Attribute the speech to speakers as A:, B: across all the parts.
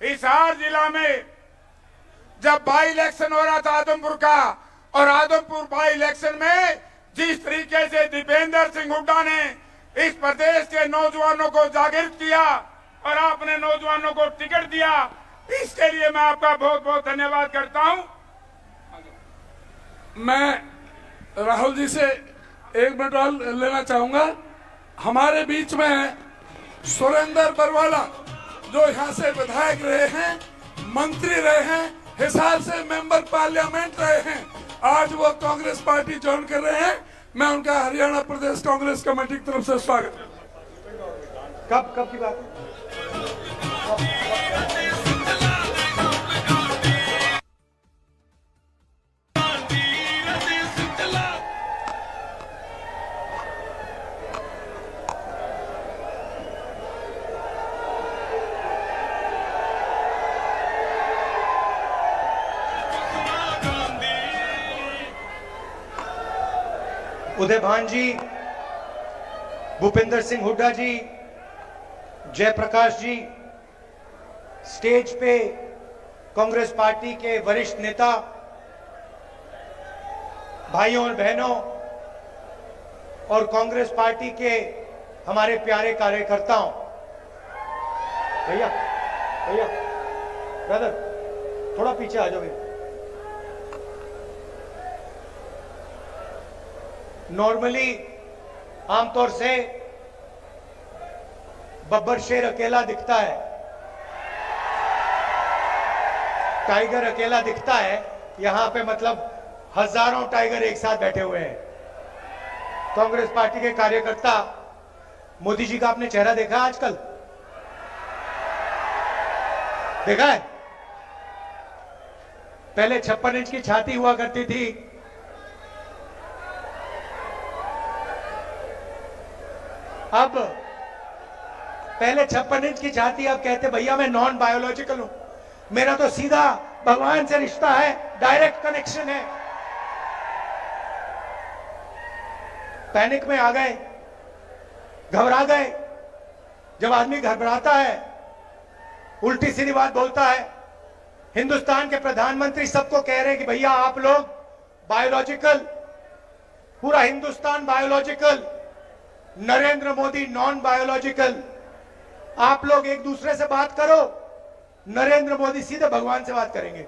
A: हिसार जिला में जब बाई इलेक्शन हो रहा था आदमपुर का, और आदमपुर बाई इलेक्शन में जिस तरीके से दीपेंद्र सिंह हुड्डा ने इस प्रदेश के नौजवानों को जागृत किया और आपने नौजवानों को टिकट दिया, इसके लिए मैं आपका बहुत बहुत धन्यवाद करता हूं।
B: मैं राहुल जी से 1 मिनट और लेना चाहूंगा। हमारे बीच में है सुरेंद्र बरवाला, जो यहाँ से विधायक रहे हैं, मंत्री रहे हैं, हिसार से मेंबर पार्लियामेंट रहे हैं। आज वो कांग्रेस पार्टी ज्वाइन कर रहे हैं। मैं उनका हरियाणा प्रदेश कांग्रेस कमेटी की तरफ से स्वागत करता हूं।
C: कब की बात है? उदय भान जी, भूपेंद्र सिंह हुड्डा जी, जयप्रकाश जी, स्टेज पे कांग्रेस पार्टी के वरिष्ठ नेता, भाइयों और बहनों, और कांग्रेस पार्टी के हमारे प्यारे कार्यकर्ताओं, भैया भैया ब्रदर थोड़ा पीछे आ जाओ भैया। नॉर्मली आमतौर से बब्बर शेर अकेला दिखता है, टाइगर अकेला दिखता है। यहां पे मतलब हजारों टाइगर एक साथ बैठे हुए हैं। कांग्रेस पार्टी के कार्यकर्ता, मोदी जी का आपने चेहरा देखा आजकल? देखा है? पहले 56 इंच की छाती हुआ करती थी, अब पहले 56 इंच की छाती, अब कहते भैया मैं नॉन बायोलॉजिकल हूं, मेरा तो सीधा भगवान से रिश्ता है, डायरेक्ट कनेक्शन है। पैनिक में आ गए, घबरा गए। जब आदमी घबराता है, उल्टी सीधी बात बोलता है। हिंदुस्तान के प्रधानमंत्री सबको कह रहे हैं कि भैया आप लोग बायोलॉजिकल, पूरा Hindustan biological, Narendra Modi non biological. आप लोग एक दूसरे से बात करो, नरेंद्र मोदी सीधे भगवान से बात करेंगे।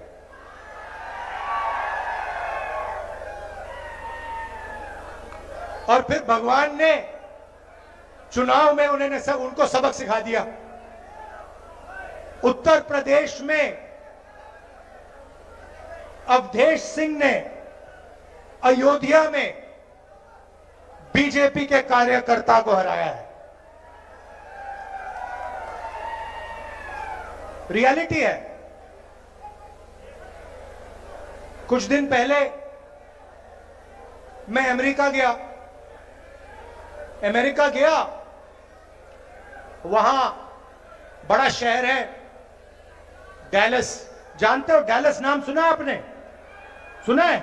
C: और फिर भगवान ने चुनाव में उनको सबक सिखा दिया। उत्तर प्रदेश में अवधेश सिंह ने अयोध्या में बीजेपी के कार्यकर्ता को हराया है। रियलिटी है। कुछ दिन पहले मैं अमेरिका गया। वहां बड़ा शहर है डैलस। जानते हो डैलस? नाम सुना है आपने? सुना है?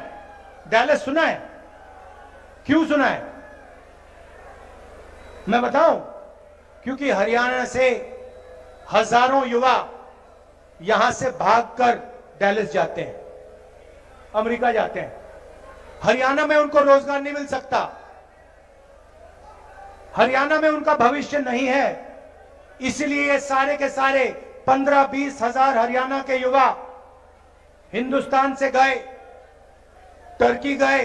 C: डैलस सुना है? क्यों सुना है? मैं बताऊं, क्योंकि हरियाणा से हजारों युवा यहां से भागकर डैलस जाते हैं, अमेरिका जाते हैं। हरियाणा में उनको रोजगार नहीं मिल सकता, हरियाणा में उनका भविष्य नहीं है। इसलिए ये सारे के सारे 15-20 हजार हरियाणा के युवा हिंदुस्तान से गए, टर्की गए,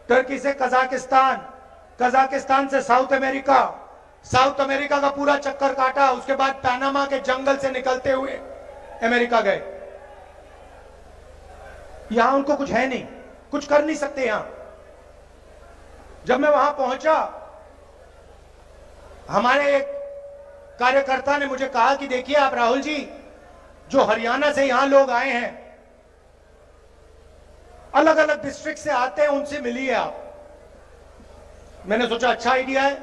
C: टर्की से कजाकिस्तान, कजाकिस्तान से साउथ अमेरिका, साउथ अमेरिका का पूरा चक्कर काटा। उसके बाद पनामा के जंगल से निकलते हुए अमेरिका गए। यहां उनको कुछ है नहीं, कुछ कर नहीं सकते यहां। जब मैं वहां पहुंचा, हमारे एक कार्यकर्ता ने मुझे कहा कि देखिए आप राहुल जी, जो हरियाणा से यहां लोग आए हैं, अलग अलग डिस्ट्रिक्ट से आते हैं, उनसे मिलिए आप। मैंने सोचा अच्छा आइडिया है,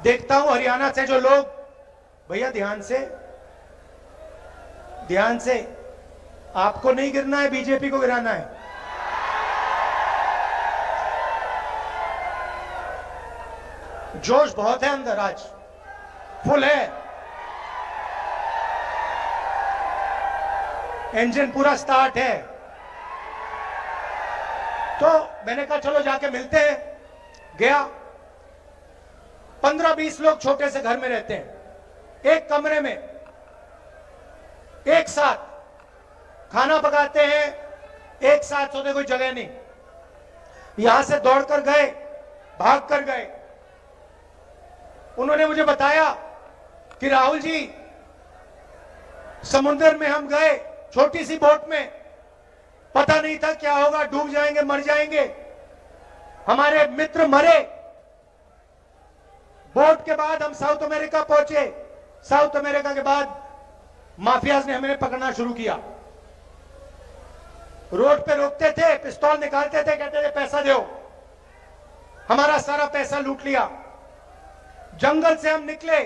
C: देखता हूं हरियाणा से जो लोग। भैया ध्यान से, ध्यान से, आपको नहीं गिरना है, बीजेपी को गिराना है। जोश बहुत है अंदर, आज फुल है। इंजन पूरा स्टार्ट है। तो मैंने कहा चलो जाके मिलते हैं। गया। 15-20 लोग छोटे से घर में रहते हैं, एक कमरे में एक साथ खाना पकाते हैं, एक साथ सोने कोई जगह नहीं। यहां से दौड़कर गए, भाग कर गए। उन्होंने मुझे बताया कि राहुल जी, समुद्र में हम गए छोटी सी बोट में, पता नहीं था क्या होगा, डूब जाएंगे, मर जाएंगे। हमारे मित्र मरे। बोट के बाद हम साउथ अमेरिका पहुंचे। साउथ अमेरिका के बाद माफियाज ने हमें पकड़ना शुरू किया। रोड पे रोकते थे, पिस्तौल निकालते थे, कहते थे पैसा दो। हमारा सारा पैसा लूट लिया। जंगल से हम निकले,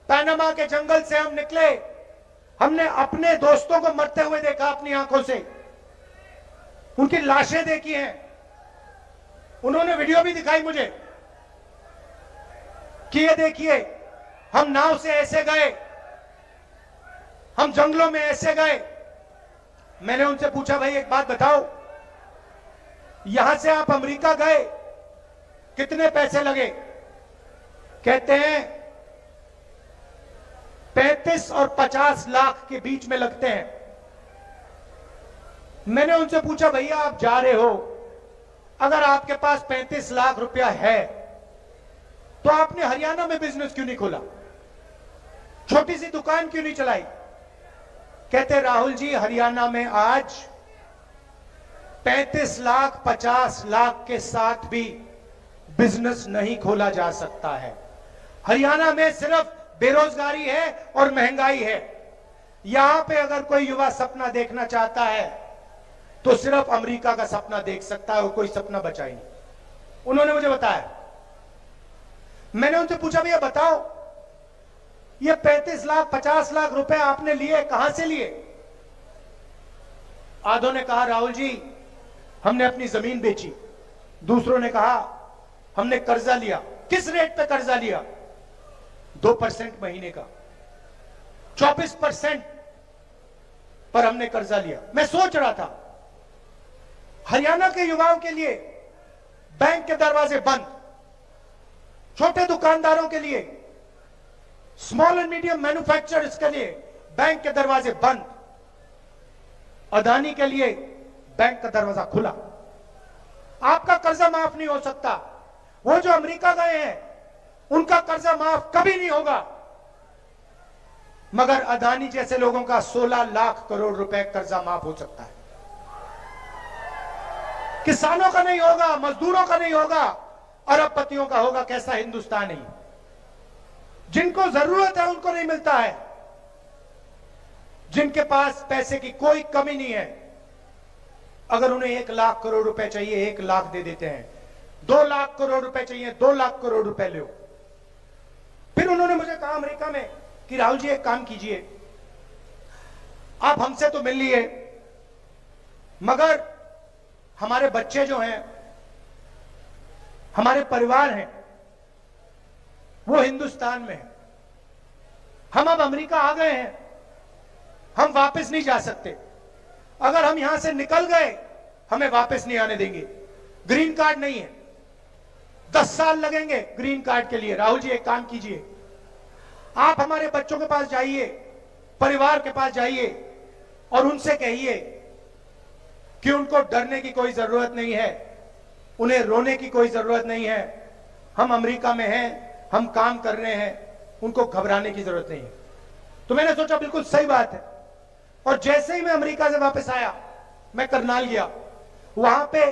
C: पैनामा के जंगल से हम निकले। हमने अपने दोस्तों को मरते हुए देखा अपनी आंखों से, उनकी लाशें देखी हैं। उन्होंने वीडियो भी दिखाई मुझे कि ये देखिए, हम नाव से ऐसे गए, हम जंगलों में ऐसे गए। मैंने उनसे पूछा, भाई एक बात बताओ, यहां से आप अमेरिका गए, कितने पैसे लगे? कहते हैं 35 और 50 लाख के बीच में लगते हैं। मैंने उनसे पूछा, भैया आप जा रहे हो, अगर आपके पास 35 लाख रुपया है तो आपने हरियाणा में बिजनेस क्यों नहीं खोला, छोटी सी दुकान क्यों नहीं चलाई? कहते राहुल जी, हरियाणा में आज 35 लाख 50 लाख के साथ भी बिजनेस नहीं खोला जा सकता है। हरियाणा में सिर्फ बेरोजगारी है और महंगाई है। यहां पे अगर कोई युवा सपना देखना चाहता है तो सिर्फ अमेरिका का सपना देख सकता है, और कोई सपना बचा ही नहीं। उन्होंने मुझे बताया। मैंने उनसे पूछा, भैया बताओ, ये 35 लाख 50 लाख रुपए आपने लिए, कहां से लिए? आधों ने कहा, राहुल जी हमने अपनी जमीन बेची। दूसरों ने कहा, हमने कर्जा लिया। किस रेट पे कर्जा लिया? 2% महीने का, 24% पर हमने कर्जा लिया। मैं सोच रहा था, हरियाणा के युवाओं के लिए बैंक के दरवाजे बंद, छोटे दुकानदारों के लिए, स्मॉल एंड मीडियम मैन्युफैक्चरर्स के लिए बैंक के दरवाजे बंद, अदानी के लिए बैंक का दरवाजा खुला। आपका कर्जा माफ नहीं हो सकता। वो जो अमेरिका गए हैं उनका कर्जा माफ कभी नहीं होगा, मगर अदानी जैसे लोगों का 16 लाख करोड़ रुपए कर्जा माफ हो सकता है। किसानों का नहीं होगा, मजदूरों का नहीं होगा, अरबपतियों का होगा। कैसा हिंदुस्तान है? जिनको जरूरत है उनको नहीं मिलता है। जिनके पास पैसे की कोई कमी नहीं है, अगर उन्हें 1 लाख करोड़ रुपए चाहिए 1 लाख दे देते हैं। 2 लाख करोड़ रुपए चाहिए 2 लाख करोड़ रुपए लो। फिर उन्होंने मुझे कहा अमेरिका में कि राहुल जी एक काम कीजिए, आप हमसे तो मिल लिए, मगर हमारे बच्चे जो हैं, हमारे परिवार हैं, वो हिंदुस्तान में है। हम अब अमेरिका आ गए हैं, हम वापस नहीं जा सकते। अगर हम यहां से निकल गए हमें वापस नहीं आने देंगे। ग्रीन कार्ड नहीं है, 10 साल लगेंगे ग्रीन कार्ड के लिए। राहुल जी एक काम कीजिए, आप हमारे बच्चों के पास जाइए, परिवार के पास जाइए और उनसे कहिए कि उनको डरने की कोई जरूरत नहीं है, उन्हें रोने की कोई जरूरत नहीं है। हम अमेरिका में हैं, हम काम कर रहे हैं, उनको घबराने की जरूरत नहीं है। तो मैंने सोचा बिल्कुल सही बात है। और जैसे ही मैं अमेरिका से वापस आया, मैं करनाल गया। वहां पे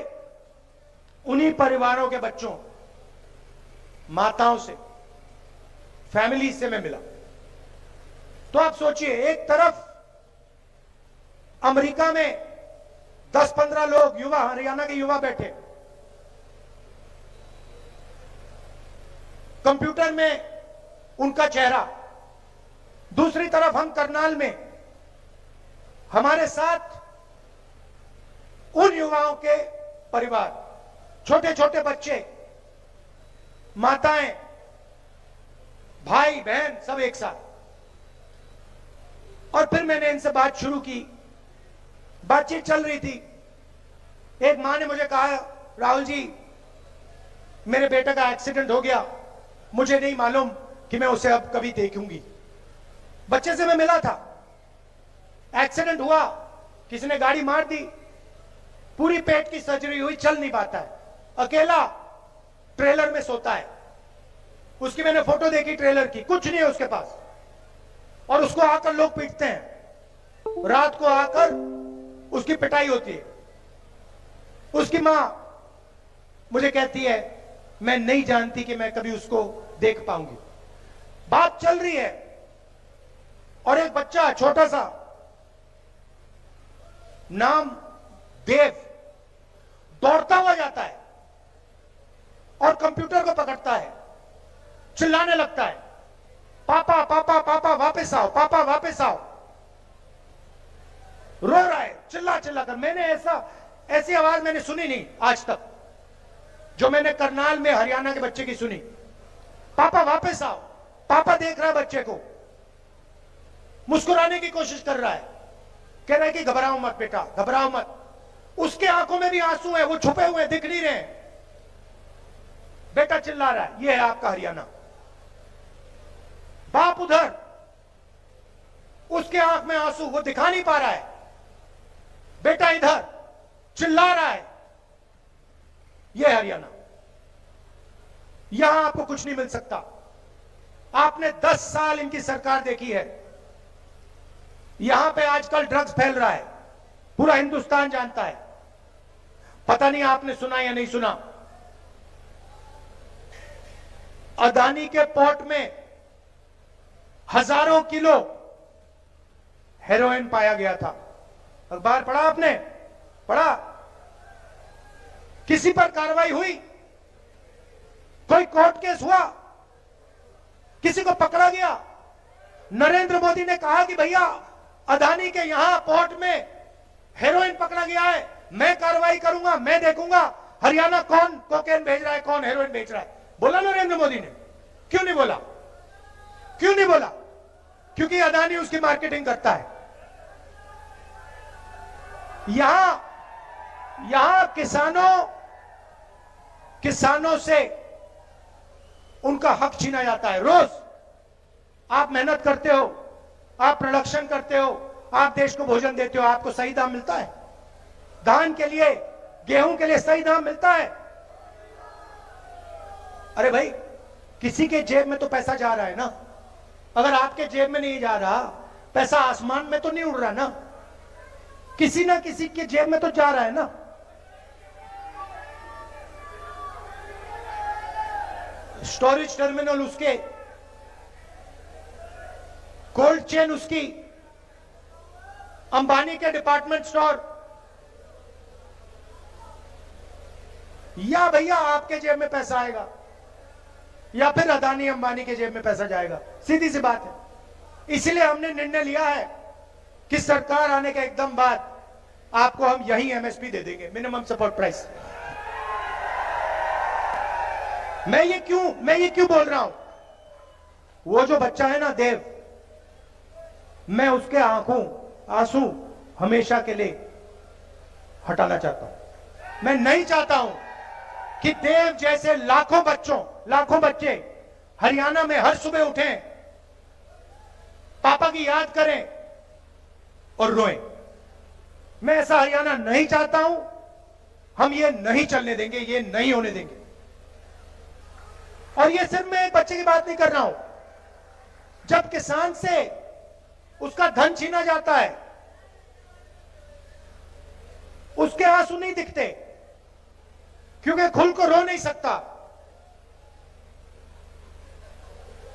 C: उन्हीं परिवारों के बच्चों, माताओं से, फैमिली से मैं मिला। तो आप सोचिए, एक तरफ अमेरिका में 10-15 लोग युवा, हरियाणा के युवा बैठे, कंप्यूटर में उनका चेहरा। दूसरी तरफ हम करनाल में, हमारे साथ उन युवाओं के परिवार, छोटे छोटे बच्चे, माताएं, भाई बहन, सब एक साथ। और फिर मैंने इनसे बात शुरू की बातचीत चल रही थी। एक मां ने मुझे कहा, राहुल जी मेरे बेटे का एक्सीडेंट हो गया, मुझे नहीं मालूम कि मैं उसे अब कभी देखूंगी। बच्चे से मैं मिला था, एक्सीडेंट हुआ, किसी ने गाड़ी मार दी, पूरी पेट की सर्जरी हुई, चल नहीं पाता है, अकेला ट्रेलर में सोता है। उसकी मैंने फोटो देखी ट्रेलर की, कुछ नहीं है उसके पास, और उसको आकर लोग पीटते हैं, रात को आकर उसकी पिटाई होती है। उसकी मां मुझे कहती है मैं नहीं जानती कि मैं कभी उसको देख पाऊंगी। बात चल रही है और एक बच्चा छोटा सा, नाम देव, दौड़ता हुआ जाता है और कंप्यूटर को पकड़ता है, चिल्लाने लगता है, पापा पापा पापा वापस आओ, पापा वापस आओ। रो रहा है चिल्ला चिल्ला कर। मैंने ऐसी आवाज मैंने सुनी नहीं आज तक जो मैंने करनाल में हरियाणा के बच्चे की सुनी। पापा वापस आओ। पापा देख रहा है बच्चे को, मुस्कुराने की कोशिश कर रहा है, कह रहा है कि घबराओ मत बेटा, घबराओ मत। उसके आंखों में भी आंसू है, वो छुपे हुए दिख नहीं रहे। बेटा चिल्ला रहा है। ये है आपका हरियाणा। बाप उधर, उसके आंख में आंसू, वो दिखा नहीं पा रहा है। बेटा इधर चिल्ला रहा है। यह हरियाणा। यहां आपको कुछ नहीं मिल सकता। आपने 10 साल इनकी सरकार देखी है। यहां पे आजकल ड्रग्स फैल रहा है, पूरा हिंदुस्तान जानता है। पता नहीं आपने सुना या नहीं सुना, अदानी के पोर्ट में हजारों किलो हेरोइन पाया गया था। अखबार पढ़ा आपने? पढ़ा? किसी पर कार्रवाई हुई? कोई कोर्ट केस हुआ? किसी को पकड़ा गया? नरेंद्र मोदी ने कहा कि भैया अदानी के यहां पोर्ट में हेरोइन पकड़ा गया है, मैं कार्रवाई करूंगा, मैं देखूंगा हरियाणा कौन कोकेन भेज रहा है, कौन हेरोइन भेज रहा है। बोला नरेंद्र मोदी ने? क्यों नहीं बोला? क्यों नहीं बोला? क्योंकि अदानी उसकी मार्केटिंग करता है। यहां किसानों से उनका हक छीना जाता है। रोज आप मेहनत करते हो, आप प्रोडक्शन करते हो, आप देश को भोजन देते हो, आपको सही दाम मिलता है? धान के लिए, गेहूं के लिए सही दाम मिलता है? अरे भाई, किसी के जेब में तो पैसा जा रहा है ना। अगर आपके जेब में नहीं जा रहा, पैसा आसमान में तो नहीं उड़ रहा ना, किसी ना किसी के जेब में तो जा रहा है ना। स्टोरेज टर्मिनल उसके, कोल्ड चेन उसकी, अंबानी के डिपार्टमेंट स्टोर, या भैया आपके जेब में पैसा आएगा या फिर अदानी अंबानी के जेब में पैसा जाएगा। सीधी सी बात है। इसलिए हमने निर्णय लिया है कि सरकार आने के एकदम बाद आपको हम यही एमएसपी दे देंगे, मिनिमम सपोर्ट प्राइस। मैं ये क्यों बोल रहा हूं? वो जो बच्चा है ना देव, मैं उसके आंसू हमेशा के लिए हटाना चाहता हूं। मैं नहीं चाहता हूं कि देव जैसे लाखों बच्चे हरियाणा में हर सुबह उठें, पापा की याद करें और रोएं। मैं ऐसा हरियाणा नहीं चाहता हूं। हम ये नहीं चलने देंगे, ये नहीं होने देंगे। और ये सिर्फ मैं एक बच्चे की बात नहीं कर रहा हूं। जब किसान से उसका धन छीना जाता है, उसके आंसू नहीं दिखते क्योंकि खुल को रो नहीं सकता,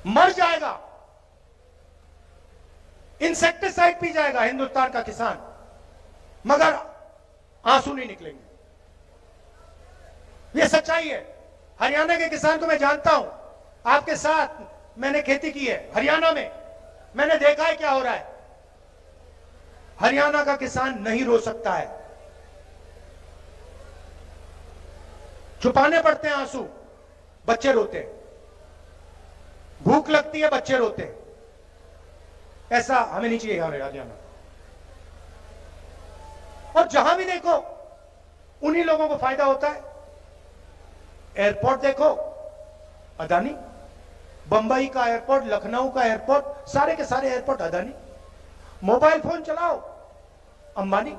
C: मर जाएगा, इंसेक्टिसाइड पी जाएगा हिंदुस्तान का किसान, मगर आंसू नहीं निकलेंगे। यह सच्चाई है। हरियाणा के किसान को मैं जानता हूं, आपके साथ मैंने खेती की है हरियाणा में, मैंने देखा है क्या हो रहा है। हरियाणा का किसान नहीं रो सकता है, छुपाने पड़ते हैं आंसू, बच्चे रोते हैं, भूख लगती है बच्चे रोते हैं। ऐसा हमें नहीं चाहिए हरियाणा। और जहां भी देखो उन्हीं लोगों को फायदा होता है। एयरपोर्ट देखो अदानी, बंबई का एयरपोर्ट, लखनऊ का एयरपोर्ट, सारे के सारे एयरपोर्ट अदानी। मोबाइल फोन चलाओ अंबानी।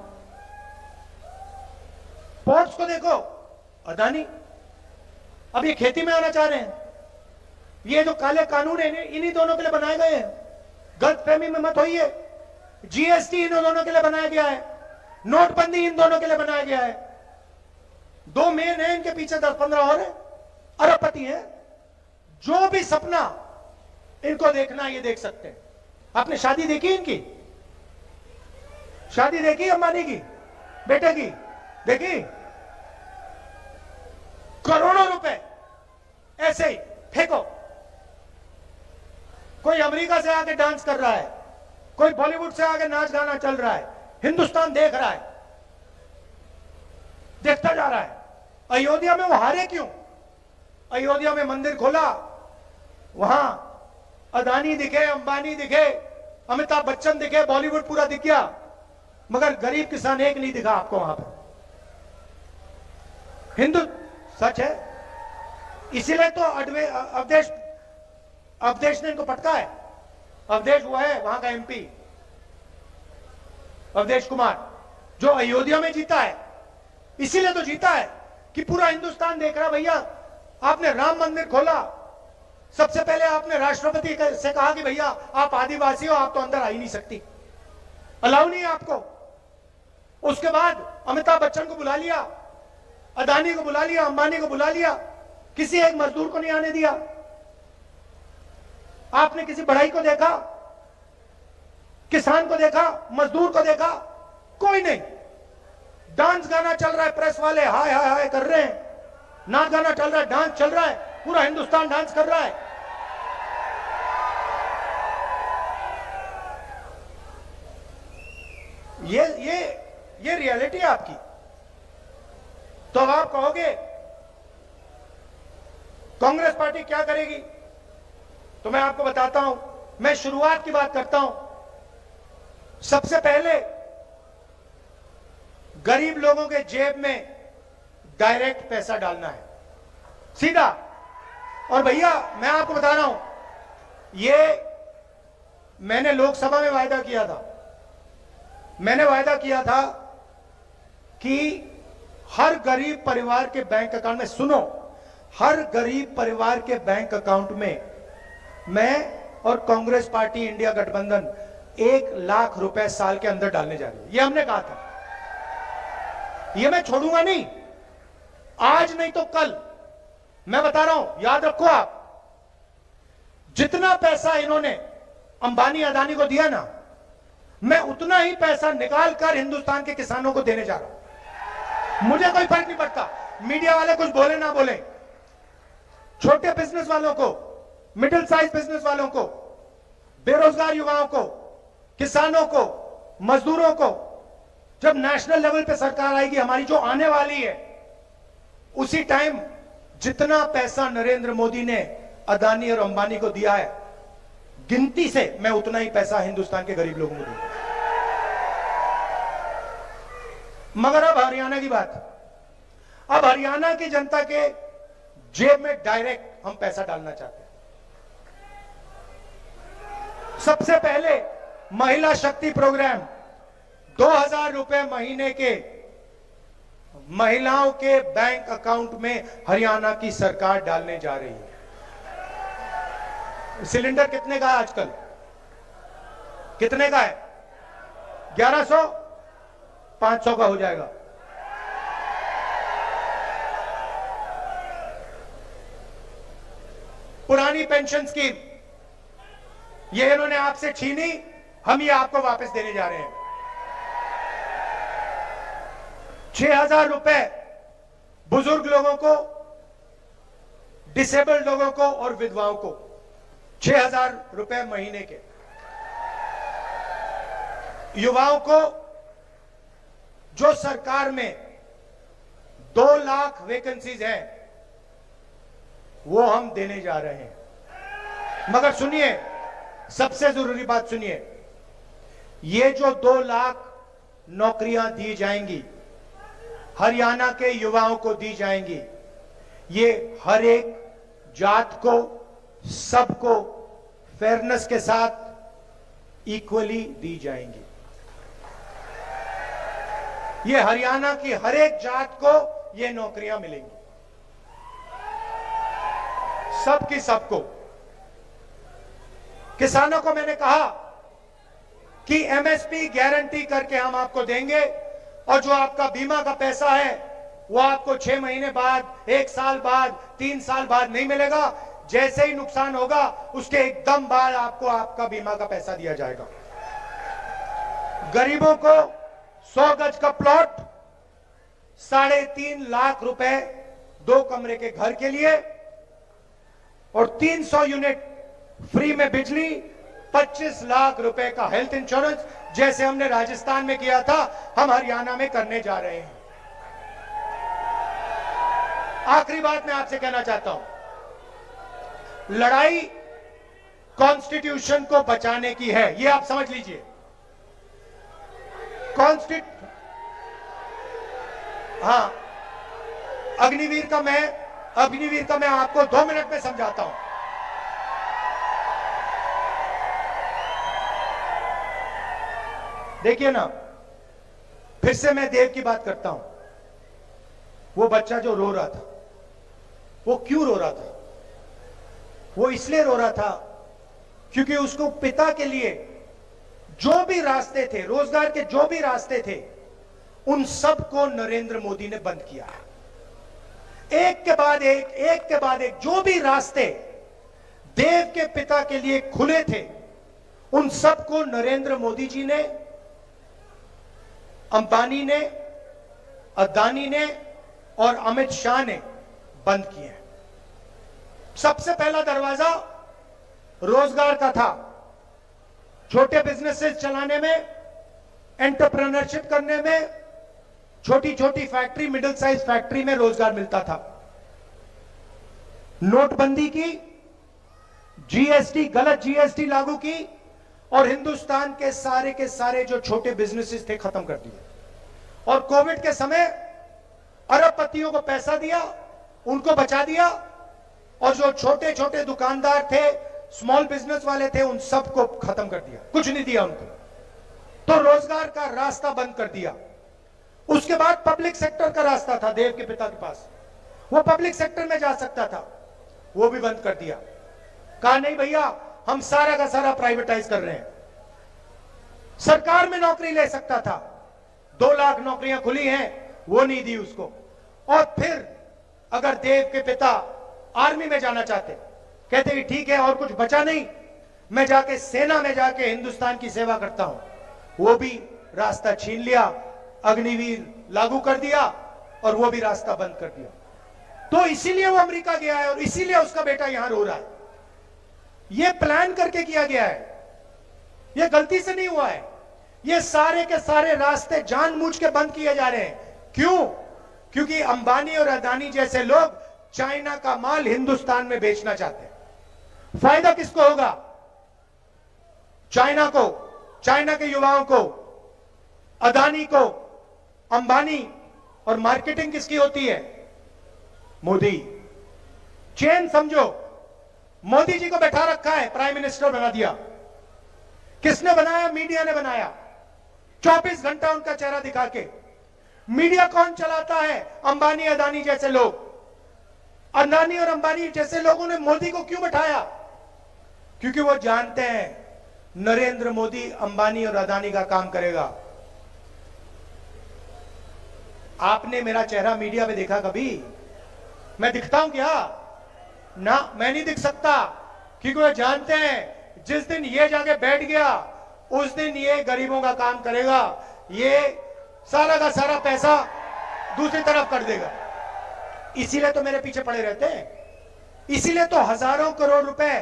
C: पोर्ट्स को देखो अदानी। अब ये खेती में आना चाह रहे हैं। ये जो काले कानून है इन्हीं दोनों के लिए बनाए गए हैं। गलतफहमी में मत होइए। जीएसटी इन दोनों के लिए बनाया गया है, नोटबंदी इन दोनों के लिए बनाया गया है। दो मेन है, इनके पीछे 10-15 और है, अरबपति है। जो भी सपना इनको देखना ये देख सकते हैं। आपने शादी देखी इनकी? शादी देखी अंबानी की बेटे की? देखी? करोड़ों रुपए ऐसे ही फेंको। कोई अमेरिका से आके डांस कर रहा है, कोई बॉलीवुड से आके नाच गाना चल रहा है, हिंदुस्तान देख रहा है, देखता जा रहा है। अयोध्या में वो हारे क्यों? अयोध्या में मंदिर खोला, वहां अदानी दिखे, अंबानी दिखे, अमिताभ बच्चन दिखे, बॉलीवुड पूरा दिख गया, मगर गरीब किसान एक नहीं दिखा आपको वहां पर। हिंदू सच है, इसीलिए तो अवधेश ने इनको पटका है। अवधेश वो है वहां का एमपी, अवधेश कुमार, जो अयोध्या में जीता है। इसीलिए तो जीता है कि पूरा हिंदुस्तान देख रहा। भैया आपने राम मंदिर खोला, सबसे पहले आपने राष्ट्रपति से कहा कि भैया आप आदिवासी हो, आप तो अंदर आ ही नहीं सकती, अलाउ नहीं है आपको। उसके बाद अमिताभ बच्चन को बुला लिया, अदानी को बुला लिया, अंबानी को बुला लिया, किसी एक मजदूर को नहीं आने दिया। आपने किसी बढ़ई को देखा, किसान को देखा, मजदूर को देखा? कोई नहीं। डांस गाना चल रहा है, प्रेस वाले हाय हाय हाय कर रहे हैं, नाच गाना चल रहा है, डांस चल रहा है, पूरा हिंदुस्तान डांस कर रहा है। ये रियलिटी है आपकी। तो अब आप कहोगे कांग्रेस पार्टी क्या करेगी? तो मैं आपको बताता हूं। मैं शुरुआत की बात करता हूं। सबसे पहले गरीब लोगों के जेब में डायरेक्ट पैसा डालना है, सीधा। और भैया मैं आपको बता रहा हूं, ये मैंने लोकसभा में वायदा किया था। मैंने वायदा किया था कि हर गरीब परिवार के बैंक अकाउंट में, सुनो, हर गरीब परिवार के बैंक अकाउंट में मैं और कांग्रेस पार्टी इंडिया गठबंधन 1 लाख रुपए साल के अंदर डालने जा रही है। ये हमने कहा था, ये मैं छोड़ूंगा नहीं, आज नहीं तो कल। मैं बता रहा हूं, याद रखो आप, जितना पैसा इन्होंने अंबानी अदानी को दिया ना, मैं उतना ही पैसा निकाल कर हिंदुस्तान के किसानों को देने जा रहा हूं। मुझे कोई फर्क नहीं पड़ता मीडिया वाले कुछ बोले ना बोले। छोटे बिजनेस वालों को, मिडिल साइज बिजनेस वालों को, बेरोजगार युवाओं को, किसानों को, मजदूरों को, जब नेशनल लेवल पे सरकार आएगी हमारी जो आने वाली है, उसी टाइम जितना पैसा नरेंद्र मोदी ने अदानी और अंबानी को दिया है, गिनती से मैं उतना ही पैसा हिंदुस्तान के गरीब लोगों को दूंगा। मगर अब हरियाणा की बात, अब हरियाणा की जनता के जेब में डायरेक्ट हम पैसा डालना चाहते हैं। सबसे पहले महिला शक्ति प्रोग्राम, 2000 रुपए महीने के महिलाओं के बैंक अकाउंट में हरियाणा की सरकार डालने जा रही है। सिलेंडर कितने का है आजकल? कितने का है? 1100, 500 का हो जाएगा। पुरानी पेंशन स्कीम ये इन्होंने आपसे छीनी, हम ये आपको वापस देने जा रहे हैं। 6000 रुपए बुजुर्ग लोगों को, डिसेबल्ड लोगों को और विधवाओं को 6000 रुपए महीने के। युवाओं को जो सरकार में 2 लाख वैकेंसीज हैं वो हम देने जा रहे हैं। मगर सुनिए, सबसे जरूरी बात सुनिए, ये जो 2 लाख नौकरियां दी जाएंगी, हरियाणा के युवाओं को दी जाएंगी। ये हर एक जात को, सबको फेयरनेस के साथ इक्वली दी जाएंगी। ये हरियाणा की हर एक जात को ये नौकरियां मिलेंगी, सबकी सबको। किसानों को मैंने कहा कि एमएसपी गारंटी करके हम आपको देंगे, और जो आपका बीमा का पैसा है वो आपको 6 महीने बाद, 1 साल बाद, 3 साल बाद नहीं मिलेगा। जैसे ही नुकसान होगा उसके एकदम बाद आपको आपका बीमा का पैसा दिया जाएगा। गरीबों को 100 गज का प्लॉट, 3.5 लाख रुपए 2 कमरे के घर के लिए, और 300 यूनिट फ्री में बिजली, 25 लाख रुपए का हेल्थ इंश्योरेंस, जैसे हमने राजस्थान में किया था, हम हरियाणा में करने जा रहे हैं। आखिरी बात मैं आपसे कहना चाहता हूं, लड़ाई कॉन्स्टिट्यूशन को बचाने की है, यह आप समझ लीजिए। हाँ, अग्निवीर का मैं आपको 2 मिनट में समझाता हूं। देखिए ना, फिर से मैं देव की बात करता हूं। वो बच्चा जो रो रहा था, वो क्यों रो रहा था? वो इसलिए रो रहा था क्योंकि उसको पिता के लिए जो भी रास्ते थे, रोजगार के जो भी रास्ते थे, उन सब को नरेंद्र मोदी ने बंद किया है। एक के बाद एक जो भी रास्ते देव के पिता के लिए खुले थे, उन सब को नरेंद्र मोदी जी ने, अंबानी ने, अदानी ने और अमित शाह ने बंद किए हैं। सबसे पहला दरवाजा रोजगार का था। छोटे बिजनेसेस चलाने में, एंटरप्रेन्योरशिप करने में, छोटी छोटी फैक्ट्री, मिडिल साइज फैक्ट्री में रोजगार मिलता था। नोटबंदी की, जीएसटी, गलत जीएसटी लागू की, और हिंदुस्तान के सारे जो छोटे बिजनेसेस थे खत्म कर दिए। और कोविड के समय अरबपतियों को पैसा दिया, उनको बचा दिया, और जो छोटे छोटे दुकानदार थे, स्मॉल बिजनेस वाले थे, उन सबको खत्म कर दिया, कुछ नहीं दिया उनको। तो रोजगार का रास्ता बंद कर दिया। उसके बाद पब्लिक सेक्टर का रास्ता था देव के पिता के पास, वो पब्लिक सेक्टर में जा सकता था, वो भी बंद कर दिया। कहा नहीं भैया, हम सारा का सारा प्राइवेटाइज कर रहे हैं। सरकार में नौकरी ले सकता था, 2 लाख नौकरियां खुली हैं, वो नहीं दी उसको। और फिर अगर देव के पिता आर्मी में जाना चाहते, कहते कि ठीक है और कुछ बचा नहीं, मैं जाके सेना में जाके हिंदुस्तान की सेवा करता हूं, वो भी रास्ता छीन लिया, अग्निवीर लागू कर दिया और वो भी रास्ता बंद कर दिया। तो इसीलिए वो अमेरिका गया है और इसीलिए उसका बेटा यहां रो रहा है। ये प्लान करके किया गया है, ये गलती से नहीं हुआ है। ये सारे के सारे रास्ते जानबूझ के बंद किए जा रहे हैं। क्यों? क्योंकि अंबानी और अदानी जैसे लोग चाइना का माल हिंदुस्तान में बेचना चाहते हैं। फायदा किसको होगा? चाइना को, चाइना के युवाओं को, अदानी को, अंबानी। और मार्केटिंग किसकी होती है? मोदी। चेन समझो, मोदी जी को बैठा रखा है, प्राइम मिनिस्टर बना दिया। किसने बनाया? मीडिया ने बनाया। 24 घंटा उनका चेहरा दिखा के। मीडिया कौन चलाता है? अंबानी अदानी जैसे लोग। अदानी और अंबानी जैसे लोगों ने मोदी को क्यों बैठाया? क्योंकि वो जानते हैं नरेंद्र मोदी अंबानी और अदानी का काम करेगा। आपने मेरा चेहरा मीडिया में देखा कभी? मैं दिखता हूं क्या? ना, मैं नहीं दिख सकता, क्योंकि वो जानते हैं जिस दिन ये जाके बैठ गया उस दिन ये गरीबों का काम करेगा, ये सारा का सारा पैसा दूसरी तरफ कर देगा। इसीलिए तो मेरे पीछे पड़े रहते हैं। इसीलिए तो हजारों करोड़ रुपए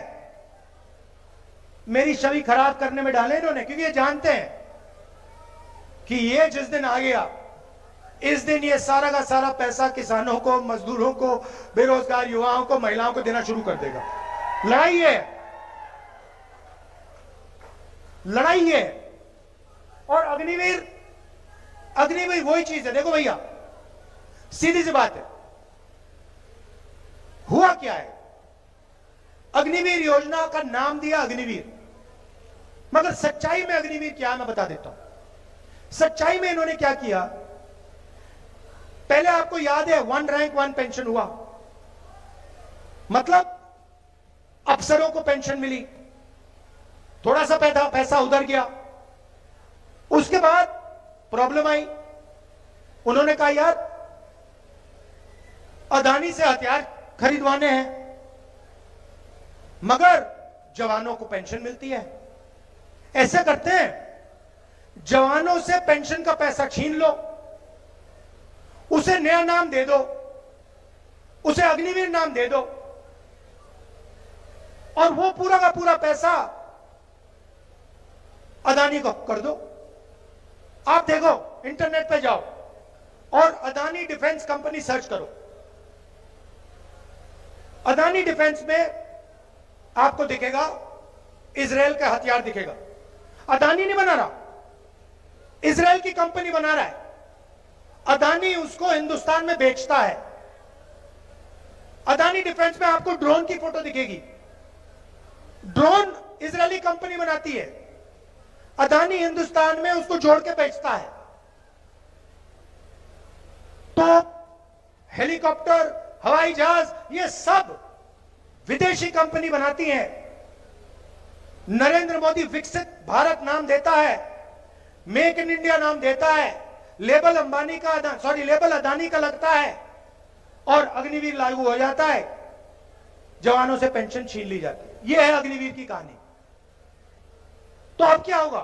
C: मेरी छवि खराब करने में डाले इन्होंने, क्योंकि ये जानते हैं कि ये जिस दिन आ गया, इस दिन ये सारा का सारा पैसा किसानों को, मजदूरों को, बेरोजगार युवाओं को, महिलाओं को देना शुरू कर देगा। लड़ाई है, लड़ाई है। और अग्निवीर अग्निवीर वही चीज है। देखो भैया, सीधी सी बात है, हुआ क्या है, अग्निवीर योजना का नाम दिया अग्निवीर, मगर सच्चाई में अग्निवीर क्या है मैं बता देता हूं। सच्चाई में इन्होंने क्या किया, पहले आपको याद है 1 रैंक 1 पेंशन हुआ, मतलब अफसरों को पेंशन मिली, थोड़ा सा पैसा उधर गया। उसके बाद प्रॉब्लम आई, उन्होंने कहा यार अदानी से हथियार खरीदवाने हैं मगर जवानों को पेंशन मिलती है। ऐसे करते हैं, जवानों से पेंशन का पैसा छीन लो, उसे नया नाम दे दो, उसे अग्निवीर नाम दे दो, और वो पूरा का पूरा पैसा अदानी को कर दो। आप देखो, इंटरनेट पे जाओ और अदानी डिफेंस कंपनी सर्च करो, अदानी डिफेंस में आपको दिखेगा इजराइल का हथियार दिखेगा। अदानी नहीं बना रहा, इजराइल की कंपनी बना रहा है, अदानी उसको हिंदुस्तान में बेचता है। अदानी डिफेंस में आपको ड्रोन की फोटो दिखेगी, ड्रोन इजरायली कंपनी बनाती है, अदानी हिंदुस्तान में उसको जोड़ के बेचता है। तो हेलीकॉप्टर, हवाई जहाज, ये सब विदेशी कंपनी बनाती है। नरेंद्र मोदी विकसित भारत नाम देता है, मेक इन इंडिया नाम देता है, लेबल अंबानी का, लेबल अदानी का लगता है, और अग्निवीर लागू हो जाता है, जवानों से पेंशन छीन ली जाती है। यह है अग्निवीर की कहानी। तो अब क्या होगा,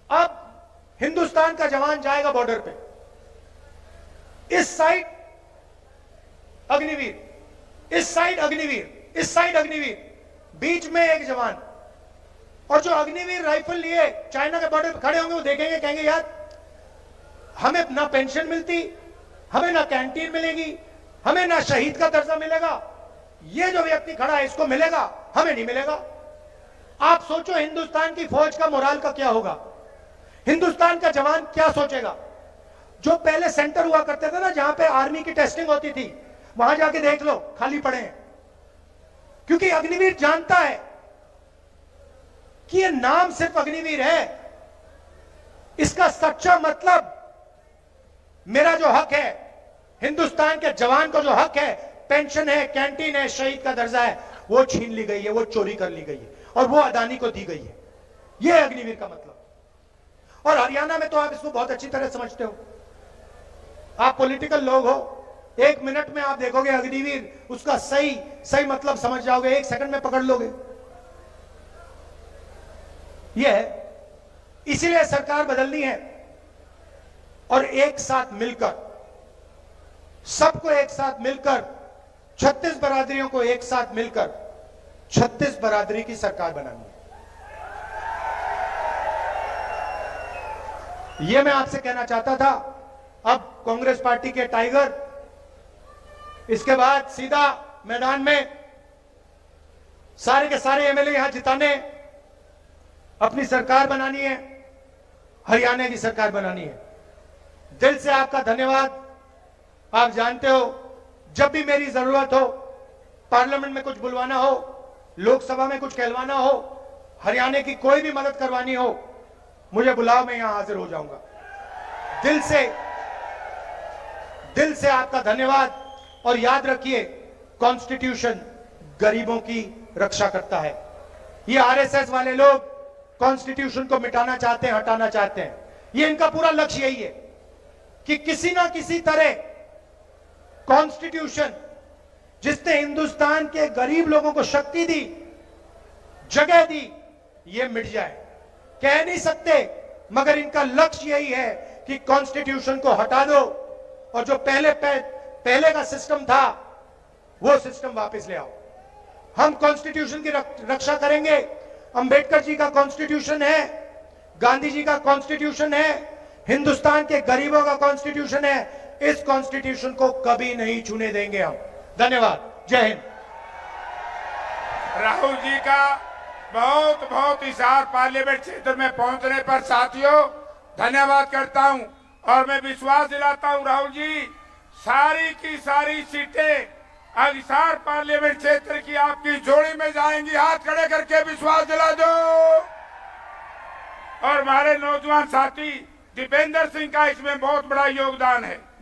C: अब हिंदुस्तान का जवान जाएगा बॉर्डर पे, इस साइड अग्निवीर, इस साइड अग्निवीर, इस साइड अग्निवीर, बीच में एक जवान, और जो अग्निवीर राइफल लिए चाइना के बॉर्डर पर खड़े होंगे, वो देखेंगे, कहेंगे यार हमें ना पेंशन मिलती, हमें ना कैंटीन मिलेगी, हमें ना शहीद का दर्जा मिलेगा, ये जो व्यक्ति खड़ा है इसको मिलेगा, हमें नहीं मिलेगा। आप सोचो हिंदुस्तान की फौज का मोराल का क्या होगा, हिंदुस्तान का जवान क्या सोचेगा। जो पहले सेंटर हुआ करते थे ना, जहां पे आर्मी की टेस्टिंग होती थी, वहां जाके देख लो खाली पड़े हैं, क्योंकि अग्निवीर जानता है कि ये नाम सिर्फ अग्निवीर है, इसका सच्चा मतलब मेरा जो हक है, हिंदुस्तान के जवान को जो हक है, पेंशन है, कैंटीन है, शहीद का दर्जा है, वो छीन ली गई है, वो चोरी कर ली गई है, और वो अदानी को दी गई है। यह अग्निवीर का मतलब। और हरियाणा में तो आप इसको बहुत अच्छी तरह समझते हो, आप पॉलिटिकल लोग हो, 1 मिनट में आप देखोगे अग्निवीर, उसका सही मतलब समझ जाओगे, 1 सेकंड में पकड़ लोगे। यह है, इसीलिए सरकार बदलनी है, और एक साथ मिलकर, सबको एक साथ मिलकर, 36 बरादरियों को एक साथ मिलकर 36 बरादरी की सरकार बनानी है। यह मैं आपसे कहना चाहता था। अब कांग्रेस पार्टी के टाइगर, इसके बाद सीधा मैदान में सारे के सारे एमएलए यहां जिताने, अपनी सरकार बनानी है, हरियाणा की सरकार बनानी है। दिल से आपका धन्यवाद। आप जानते हो, जब भी मेरी जरूरत हो, पार्लियामेंट में कुछ बुलवाना हो, लोकसभा में कुछ कहलवाना हो, हरियाणा की कोई भी मदद करवानी हो, मुझे बुलाओ, मैं यहां हाजिर हो जाऊंगा। दिल से आपका धन्यवाद। और याद रखिए, कॉन्स्टिट्यूशन गरीबों की रक्षा करता है। ये आरएसएस वाले लोग कॉन्स्टिट्यूशन को मिटाना चाहते हैं, हटाना चाहते हैं। ये इनका पूरा लक्ष्य यही है कि किसी ना किसी तरह कॉन्स्टिट्यूशन, जिसने हिंदुस्तान के गरीब लोगों को शक्ति दी, जगह दी, ये मिट जाए। कह नहीं सकते, मगर इनका लक्ष्य यही है कि कॉन्स्टिट्यूशन को हटा दो, और जो पहले का सिस्टम था, वो सिस्टम वापस ले आओ। हम कॉन्स्टिट्यूशन की रक्षा करेंगे। अंबेडकर जी का कॉन्स्टिट्यूशन है, गांधी जी का कॉन्स्टिट्यूशन है, हिंदुस्तान के गरीबों का कॉन्स्टिट्यूशन है। इस कॉन्स्टिट्यूशन को कभी नहीं छूने देंगे हम। धन्यवाद। जय हिंद।
A: राहुल जी का बहुत बहुत इशार पार्लियामेंट क्षेत्र में पहुंचने पर साथियों धन्यवाद करता हूं। और मैं विश्वास दिलाता हूं राहुल जी, सारी की सारी सीटें हिसार पार्लियामेंट क्षेत्र की आपकी जोड़ी में जाएंगी। हाथ खड़े करके विश्वास दिला दो। और हमारे नौजवान साथी दीपेंद्र सिंह का इसमें बहुत बड़ा योगदान है।